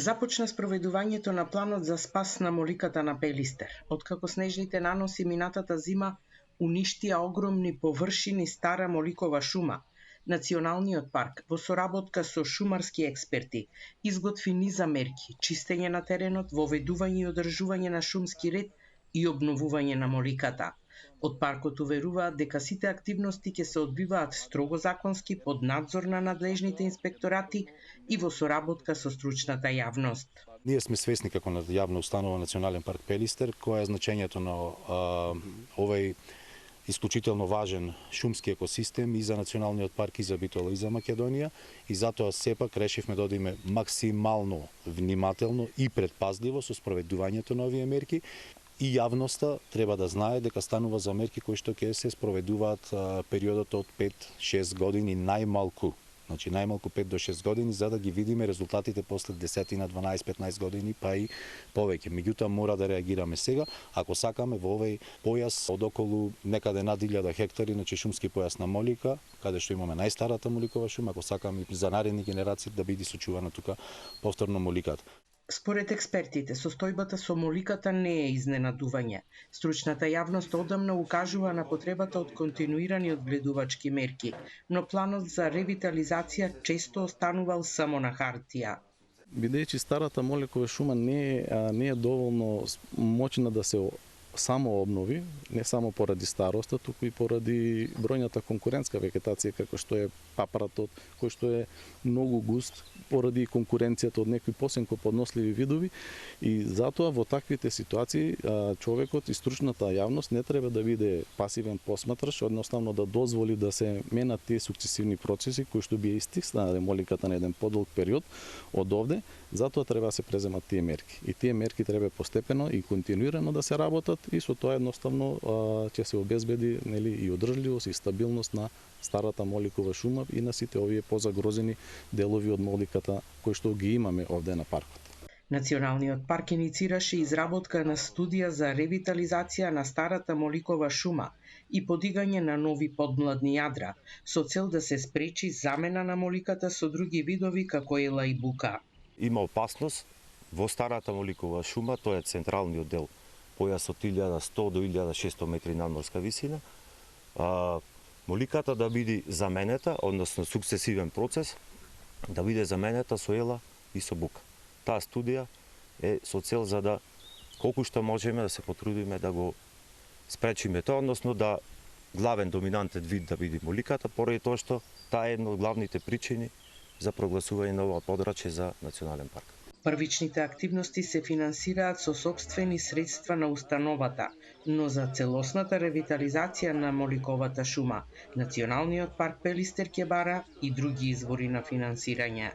Започна спроведувањето на планот за спас на моликата на Пелистер, откако снежните наноси минатата зима уништија огромни површини стара моликова шума. Националниот парк, во соработка со шумарски експерти, изготви низа мерки: чистење на теренот, воведување и одржување на шумски ред и обновување на моликата. Од паркот уверуваат дека сите активности ќе се одбиваат строго законски, под надзор на надлежните инспекторати и во соработка со стручната јавност. Ние сме свесни како јавна установа Национален парк Пелистер, која е значењето на овој исклучително важен шумски екосистем и за Националниот парк, и за Битола, и за Македонија, и затоа сепак решивме да одиме максимално внимателно и предпазливо со спроведувањето на овие мерки. И јавноста треба да знае дека станува за мерки кои што ќе се спроведуваат периодот од 5-6 години најмалку. Значи најмалку 5 до 6 години, за да ги видиме резултатите после 10 на 12-15 години, па и повеќе. Меѓутоа мора да реагираме сега, ако сакаме во овој појас од околу некаде над 1000 хектари, значи шумски појас на молика, каде што имаме најстарата моликова шума, ако сакаме за наредни генерации да биде сочувана тука повторно моликата. Според експертите, состојбата со моликата не е изненадување. Стручната јавност одамна укажува на потребата од континуирани одгледувачки мерки, но планот за ревитализација често останувал само на хартија. Бидејќи старата моликова шума не е доволно моќна да се само обнови, не само поради староста, туку и поради бројната конкурентска вегетација, како што е папаратот, кој што е многу густ, поради конкуренцијата од некои посенко подносливи видови, и затоа во таквите ситуации човекот и стручната јавност не треба да биде пасивен посматраш, одноставно да дозволи да се менат тие сукцесивни процеси кои што би истиснале моликата на еден подолг период од овде. Затоа треба да се преземат тие мерки. И тие мерки треба постепено и континуирано да се работат, и со тоа едноставно ќе се обезбеди и одржливост и стабилност на старата моликова шума и на сите овие позагрозени делови од моликата кои што ги имаме овде на паркот. Националниот парк иницираше изработка на студија за ревитализација на старата моликова шума и подигање на нови подмладни јадра, со цел да се спречи замена на моликата со други видови како ела и бука. Има опасност во старата моликова шума, тоа е централниот дел, појас од 1100 до 1600 метри надморска висина, моликата да биде заменета, односно сукцесивен процес, да биде заменета со ела и со бука. Таа студија е со цел за да колку што можеме да се потрудиме да го спречиме тоа, односно да главен доминантен вид да биде моликата, поради тоа што таа е една од главните причини за прогласување на ова подрачје за национален парк. Првичните активности се финансираат со сопствени средства на установата, но за целосната ревитализација на моликовата шума, Националниот парк Пелистер ќе бара и други извори на финансирање.